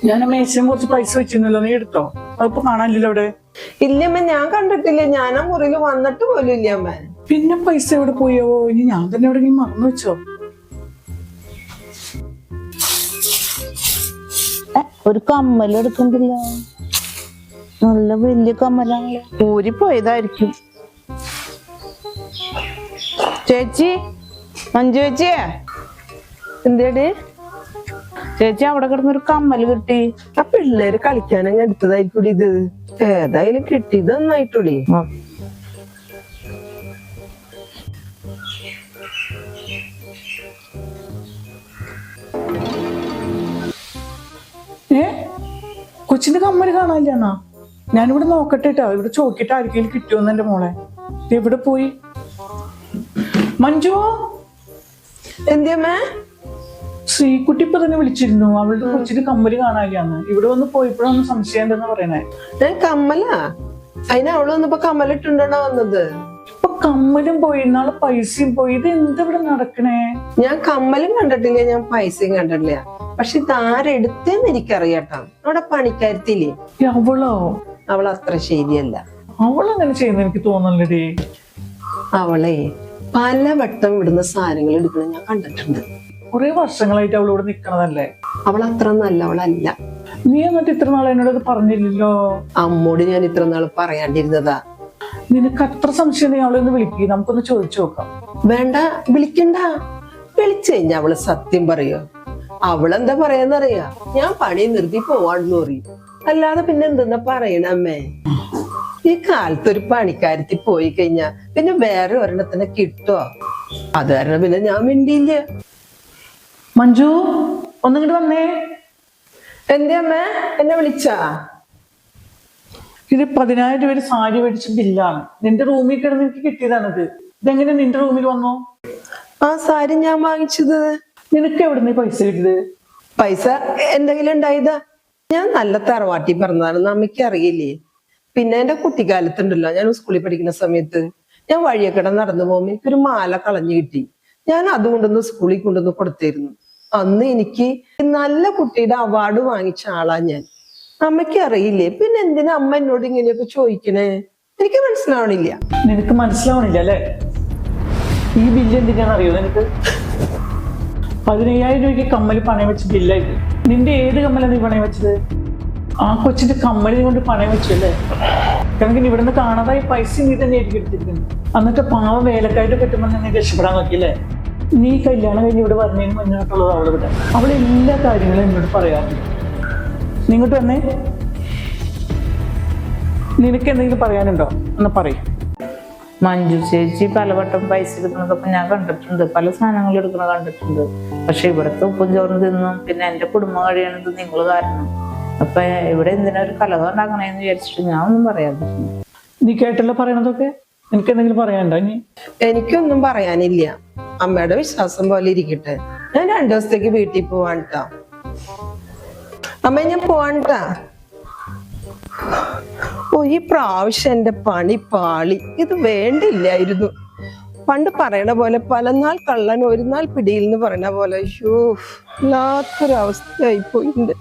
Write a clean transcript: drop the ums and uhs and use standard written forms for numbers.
ഞാൻ മേശയും കുറച്ച് പൈസ വെച്ചിരുന്നല്ലോ, നീ എടുത്തോ? അതിപ്പോ കാണാനില്ലല്ലോ അവിടെ. ഇല്ലമ്മ, ഞാൻ കണ്ടിട്ടില്ല. ഞാൻ ആ മുറിയിൽ വന്നിട്ട് പോലും ഇല്ല അമ്മ. പിന്നെ പൈസ എവിടെ പോയോ? ഇനി ഞാൻ തന്നെ എവിടെയെങ്കിലും മറന്നു വെച്ചോ? ഒരു കമ്മൽ എടുക്കണ്ടില്ല, നല്ല വലിയ കമ്മലാണല്ലോ. ഊരിപ്പോയതായിരിക്കും. ചേച്ചി, മഞ്ജു ചേച്ചിയെ, എന്തേടി ചേച്ചി അവിടെ കിടന്നൊരു കമ്മൽ കിട്ടി. ആ പിള്ളേര് കളിക്കാനങ്ങ് എടുത്തതായിക്കൂടി. ഇത് ഏതായാലും കിട്ടി, ഇതൊന്നായിട്ടൂടി. കൊച്ചിന്റെ കമ്മല് കാണാനില്ലെന്നാ? ഞാനിവിടെ നോക്കട്ടെ ട്ടോ, ഇവിടെ ചോക്കിട്ട് ആർക്കെങ്കിലും കിട്ടുമെന്ന്. എന്റെ മോളെ എവിടെ പോയി? മഞ്ജു, എന്തിയമ്മേ? ശ്രീകുട്ടി ഇപ്പൊ തന്നെ വിളിച്ചിരുന്നു. അവളുടെ കൊച്ചിന് കമ്മല് കാണാനില്ലാന്ന്. ഇവിടെ വന്ന് പോയപ്പോഴൊന്ന് സംശയം ഉണ്ടെന്ന് പറയണേ. കമ്മലാ? അതിന് അവള് വന്നപ്പോ കമ്മലിട്ടുണ്ടോ വന്നത്? ഇപ്പൊ കമ്മലും പോയി, നാളെ പൈസയും പോയി. ഇത് എന്താ ഇവിടെ നടക്കണേ? ഞാൻ കമ്മലും കണ്ടിട്ടില്ല, ഞാൻ പൈസയും കണ്ടിട്ടില്ല. പക്ഷെ ഇതാരെടുത്തെന്ന് എനിക്കറിയാട്ടോ. അവിടെ പണിക്കാരത്തില്ലേ? അവളോ? അവൾ അത്ര ശരിയല്ല. അവളങ്ങനെ ചെയ്യുന്ന എനിക്ക് തോന്നല്ലടി. അവളെ പലവട്ടം ഇവിടുന്ന് സാധനങ്ങൾ എടുക്കുന്നത് ഞാൻ കണ്ടിട്ടുണ്ട്. കുറെ വർഷങ്ങളായിട്ട് അവൾ ഇവിടെ നിക്കണതല്ലേ. അവൾ അത്ര നല്ലവളല്ല. നീ എന്നിട്ട് ഇത്ര നാൾ എന്നോട് പറഞ്ഞില്ലല്ലോ? അമ്മോട് ഞാൻ ഇത്ര നാൾ പറയാണ്ടിരുന്നതാ. നിനക്ക് അത്ര സംശയം നീ അവളെ ഒന്ന് വിളിക്കുക, നമുക്കൊന്ന് ചോദിച്ചു നോക്കാം. വേണ്ട, വിളിക്കണ്ട. വിളിച്ചു കഴിഞ്ഞാ അവള് സത്യം പറയോ? അവളെന്താ പറയാന്നറിയാ? ഞാൻ പണി നിർത്തി പോവാണെന്ന് പറയും. അല്ലാതെ പിന്നെ എന്തെന്നാ പറയണമ്മേ? ഈ കാലത്ത് ഒരു പണിക്കാരത്തി പോയി കഴിഞ്ഞാ പിന്നെ വേറെ ഒരെണ്ണത്തിനെ കിട്ടോ? അത് കാരണം പിന്നെ ഞാൻ മിണ്ടിയില്ല. മഞ്ജു, ഒന്നിങ്ങോട്ട് വന്നേ. എന്തേ അമ്മേ, എന്നെ വിളിച്ചാ? ഇത് 10,000 രൂപ സാരി മേടിച്ച ബില്ലാണ്. നിന്റെ റൂമിൽ കിടന്ന് എനിക്ക് കിട്ടിയതാണിത്. ഇതെങ്ങനെ നിന്റെ റൂമിൽ വന്നു? ആ സാരി ഞാൻ വാങ്ങിച്ചത്. നിനക്ക് എവിടുന്ന് പൈസ കിട്ടിയത്? പൈസ എന്തെങ്കിലും ഉണ്ടായതാ? ഞാൻ നല്ല തറവാട്ടി പറഞ്ഞതാണ്, അമ്മയ്ക്ക് അറിയില്ലേ? പിന്നെ എന്റെ കുട്ടിക്കാലത്തുണ്ടല്ലോ, ഞാൻ സ്കൂളിൽ പഠിക്കുന്ന സമയത്ത് ഞാൻ വഴിയൊക്കെ നടന്നു പോകുമ്പോ എനിക്കൊരു മാല കളഞ്ഞു കിട്ടി. ഞാൻ അതുകൊണ്ടൊന്ന് സ്കൂളിൽ കൊണ്ടുവന്ന് കൊടുത്തിരുന്നു. അന്ന് എനിക്ക് നല്ല കുട്ടിയുടെ അവാർഡ് വാങ്ങിച്ച ആളാ ഞാൻ. അമ്മയ്ക്ക് അറിയില്ലേ? പിന്നെ എന്തിനാ അമ്മ എന്നോട് ഇങ്ങനെയൊക്കെ ചോദിക്കണേ? എനിക്ക് മനസ്സിലാവണില്ല. നിനക്ക് മനസ്സിലാവണില്ല അല്ലേ? ഈ ബില്ല് എന്തിനാന്ന് അറിയോ നിനക്ക്? 15,000 രൂപയ്ക്ക് കമ്മല് പണയം വെച്ച ബില്ലായിട്ട്. നിന്റെ ഏത് കമ്മലാണ് നീ പണയം വെച്ചത്? ആ കൊച്ചിന്റെ കമ്മല് കൊണ്ട് പണയം വെച്ചല്ലേ? കാരണം ഇവിടെ നിന്ന് കാണാതായി പൈസ നീ തന്നെ ആയിരിക്കും എടുത്തിരിക്കുന്നത്. എന്നിട്ട് പാവം വേലക്കായിട്ട് പറ്റുമ്പോൾ നീ രക്ഷപ്പെടാൻ നോക്കിയല്ലേ? നീ കല്യാണം കഴിഞ്ഞ് ഇവിടെ പറഞ്ഞതിന് മുന്നോട്ടുള്ളത് അവളിവിടെ. അവൾ എല്ലാ കാര്യങ്ങളും എന്നോട് പറയാറുണ്ട്. നിങ്ങോട്ട് വന്നേ. നിനക്ക് എന്തെങ്കിലും പറയാനുണ്ടോ? എന്നാ പറയും. മഞ്ജു ചേച്ചി പലവട്ടം പൈസ എടുക്കുന്നതൊക്കെ ഞാൻ കണ്ടിട്ടുണ്ട്, പല സാധനങ്ങൾ എടുക്കുന്നത് കണ്ടിട്ടുണ്ട്. പക്ഷെ ഇവിടുത്തെ ഉപ്പും ചോറും തിന്നും പിന്നെ എന്റെ കുടുംബം കഴിയണത് നിങ്ങൾ കാരണം. അപ്പൊ ഇവിടെ എന്തിനാ ഒരു കലഹം ഉണ്ടാക്കണേന്ന് വിചാരിച്ചിട്ട് ഞാൻ ഒന്നും പറയാതെ. നീ കേട്ടല്ലോ പറയണതൊക്കെ. എനിക്ക് എന്തെങ്കിലും പറയാനുണ്ടോ? ഇനി എനിക്കൊന്നും പറയാനില്ല. അമ്മയുടെ വിശ്വാസം പോലെ ഇരിക്കട്ടെ. ഞാൻ 2 ദിവസത്തേക്ക് വീട്ടിൽ പോവാൻട്ടാ. അമ്മ ഞാൻ പോവാൻട്ടാ. ഓ, ഈ പ്രാവശ്യം എന്റെ പണി പാളി. ഇത് വേണ്ടില്ലായിരുന്നു. പണ്ട് പറയണ പോലെ പലനാൾ കള്ളൻ ഒരു നാൾ പിടിയിൽ എന്ന് പറയണ പോലെ വല്ലാത്തൊരവസ്ഥയായി പോയിട്ടുണ്ട്.